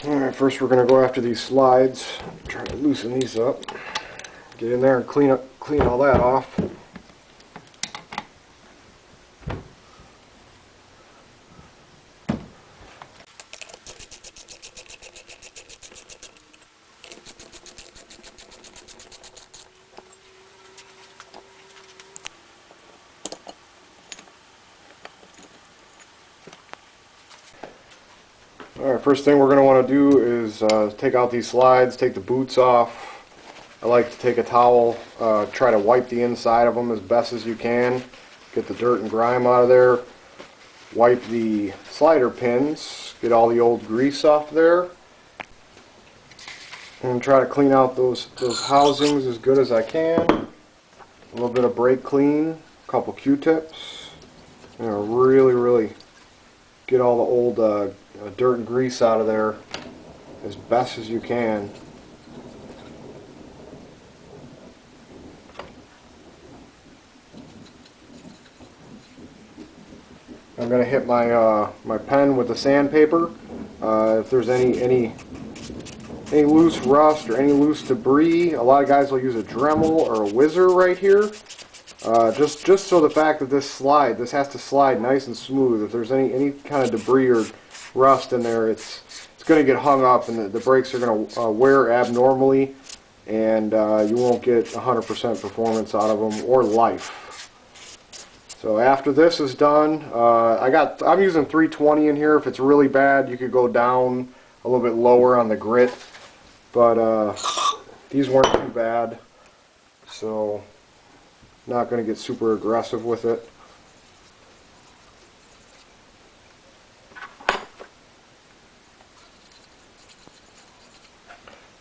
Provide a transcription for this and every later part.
Alright, first we're going to go after these slides. Try to loosen these up. Get in there and clean all that off. Alright, first thing we're going to want to do is take out these slides, take the boots off. I like to take a towel, try to wipe the inside of them as best as you can. Get the dirt and grime out of there. Wipe the slider pins, get all the old grease off there. And try to clean out those housings as good as I can. A little bit of brake clean, a couple Q-tips. Really get all the old dirt and grease out of there as best as you can. I'm going to hit my my pen with the sandpaper. If there's any loose rust or any loose debris, a lot of guys will use a Dremel or a Whizzer right here. Just so the fact that this has to slide nice and smooth. If there's any kind of debris or rust in there, it's going to get hung up, and the brakes are going to wear abnormally, and you won't get 100% performance out of them or life. So after this is done, I'm using 320 in here. If it's really bad, you could go down a little bit lower on the grit, but these weren't too bad, so not going to get super aggressive with it.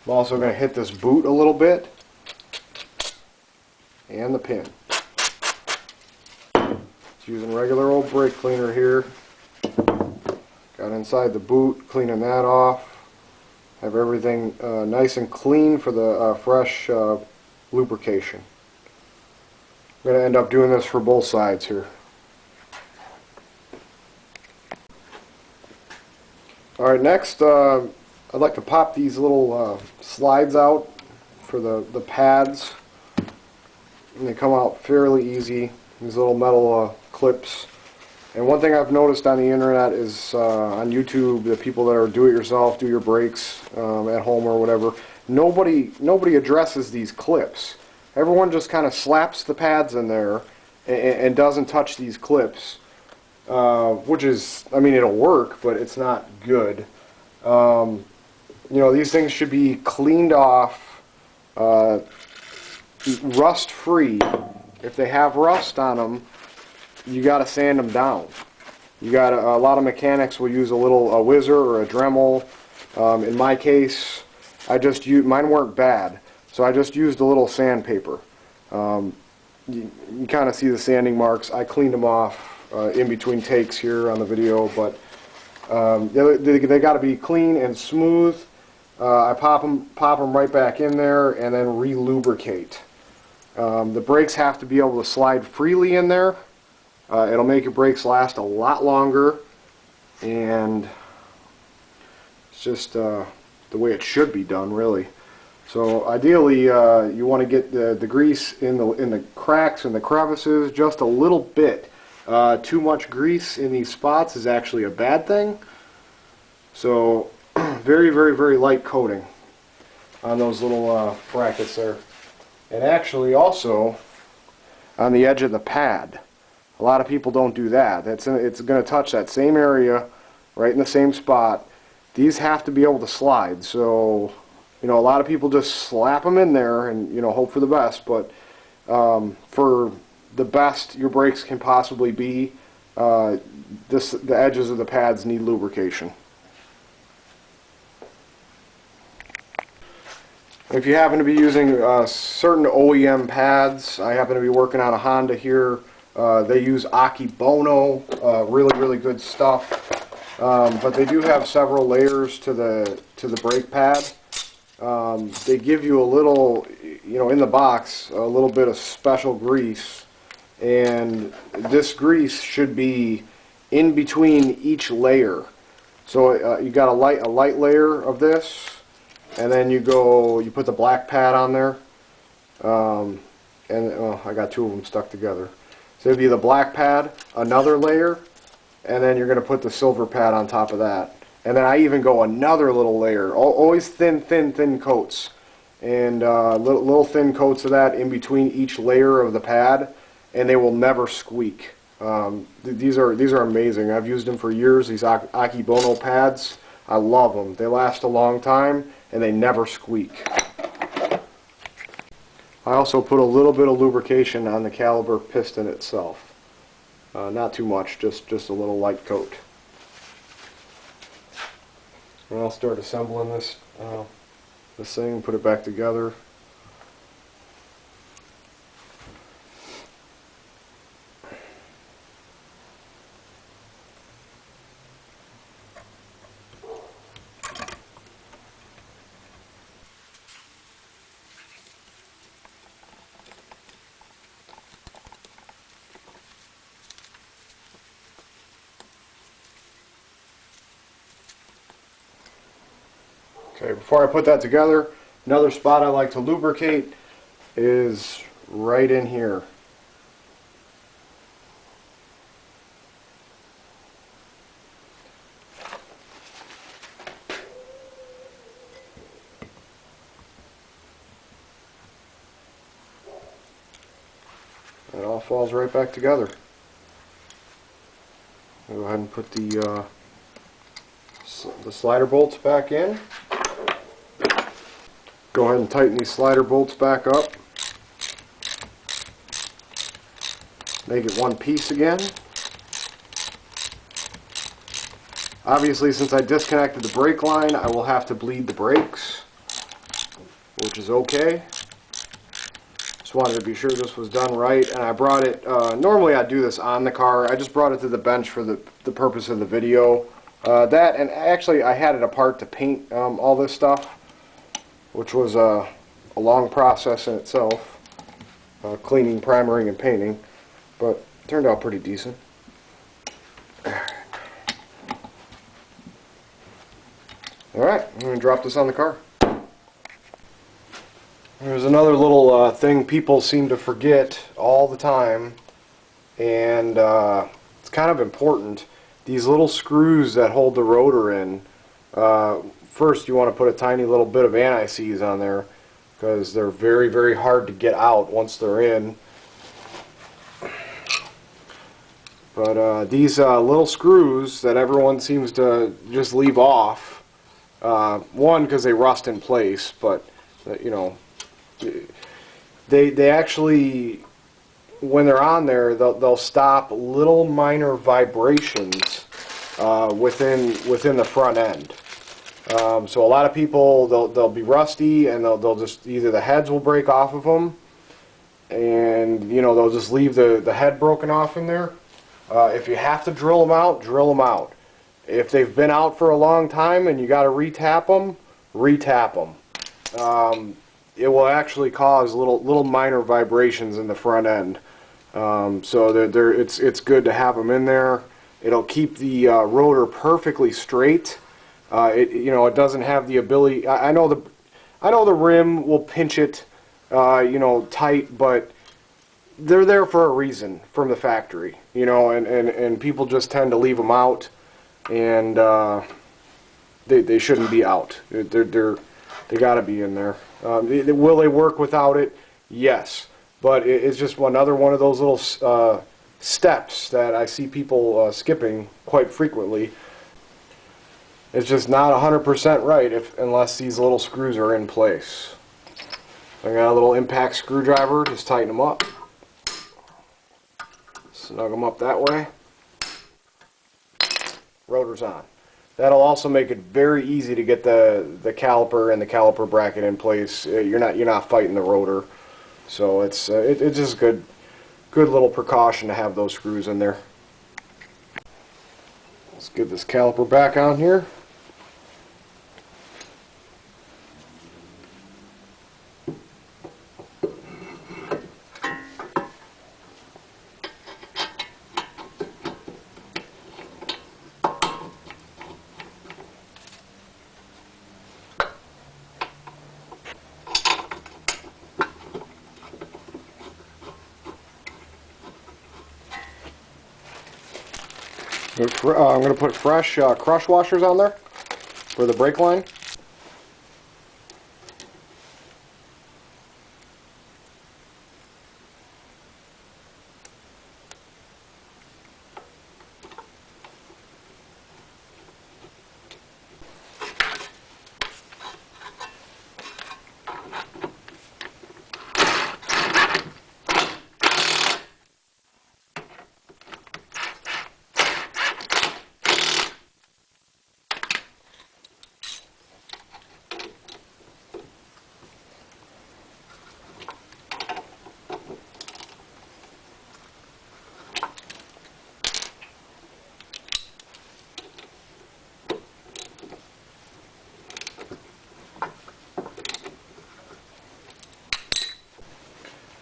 I'm also going to hit this boot a little bit and the pin. Using regular old brake cleaner here. Got inside the boot, cleaning that off. Have everything nice and clean for the fresh lubrication. I'm going to end up doing this for both sides here. Alright, next I'd like to pop these little slides out for the pads. And they come out fairly easy. These little metal clips. And one thing I've noticed on the internet is on YouTube, the people that are do-it-yourself, do your brakes at home or whatever, nobody addresses these clips. Everyone just kind of slaps the pads in there and doesn't touch these clips, which is, I mean, it'll work, but it's not good. You know, these things should be cleaned off, rust-free. If they have rust on them, you got to sand them down. You got a lot of mechanics will use a Whizzer or a Dremel. In my case, mine weren't bad, so I just used a little sandpaper. You kind of see the sanding marks. I cleaned them off in between takes here on the video, but they got to be clean and smooth. I pop them right back in there and then re-lubricate. The brakes have to be able to slide freely in there. It'll make your brakes last a lot longer, and it's just the way it should be done, really. So ideally, you want to get the grease in the cracks and the crevices just a little bit. Too much grease in these spots is actually a bad thing. So very light coating on those little brackets there. And actually also on the edge of the pad. A lot of people don't do that. It's going to touch that same area right in the same spot. These have to be able to slide. So, you know, a lot of people just slap them in there and, you know, hope for the best. But for the best your brakes can possibly be, the edges of the pads need lubrication. If you happen to be using certain OEM pads, I happen to be working on a Honda here. They use Akibono, really good stuff. But they do have several layers to the brake pad. They give you a little, you know, in the box, a little bit of special grease, and this grease should be in between each layer. So you got a light layer of this, and then you put the black pad on there, and oh, I got two of them stuck together. So it'd be the black pad, another layer, and then you're going to put the silver pad on top of that. And then I even go another little layer, always thin coats, and little thin coats of that in between each layer of the pad, and they will never squeak. These are amazing. I've used them for years. These Akibono pads, I love them. They last a long time, and they never squeak. I also put a little bit of lubrication on the caliper piston itself. Not too much, just a little light coat. And I'll start assembling this thing, put it back together. Okay, before I put that together, another spot I like to lubricate is right in here. It all falls right back together. Go ahead and put the slider bolts back in. Go ahead and tighten these slider bolts back up. Make it one piece again. Obviously, since I disconnected the brake line, I will have to bleed the brakes, which is okay. Just wanted to be sure this was done right, and I brought it, normally I do this on the car, I just brought it to the bench for the purpose of the video. That, and actually I had it apart to paint all this stuff, which was a long process in itself, cleaning, primering, and painting, but it turned out pretty decent. Alright, I'm going to drop this on the car. There's another little thing people seem to forget all the time, and it's kind of important. These little screws that hold the rotor in, first you want to put a tiny little bit of anti-seize on there, because they're very, very hard to get out once they're in. But these little screws that everyone seems to just leave off, one, because they rust in place, but you know, they actually, when they're on there, they'll stop little minor vibrations within the front end. So a lot of people, they'll be rusty, and they'll just, either the heads will break off of them, and you know, they'll just leave the head broken off in there. If you have to drill them out, drill them out. If they've been out for a long time and you got to retap them, retap them. It will actually cause little minor vibrations in the front end. So it's good to have them in there. It'll keep the rotor perfectly straight. It doesn't have the ability. I know the rim will pinch it, tight, but they're there for a reason from the factory, and people just tend to leave them out, and they shouldn't be out. They got to be in there. Will they work without it? Yes, but it's just another one of those little steps that I see people skipping quite frequently. It's just not 100% right unless these little screws are in place. I got a little impact screwdriver, just tighten them up. Snug them up that way. Rotor's on. That'll also make it very easy to get the caliper and the caliper bracket in place. You're not fighting the rotor, so it's just good little precaution to have those screws in there. Let's get this caliper back on here. I'm going to put fresh crush washers on there for the brake line.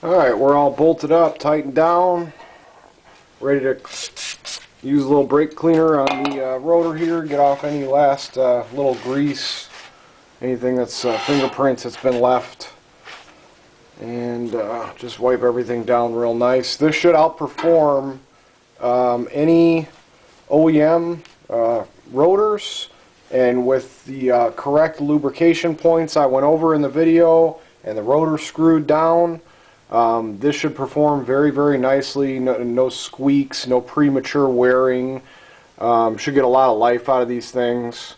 Alright, we're all bolted up, tightened down, ready to use a little brake cleaner on the rotor here, get off any last little grease, anything that's fingerprints that's been left, and just wipe everything down real nice. This should outperform any OEM rotors, and with the correct lubrication points I went over in the video and the rotor screwed down, this should perform very, very nicely. No squeaks, no premature wearing. Should get a lot of life out of these things.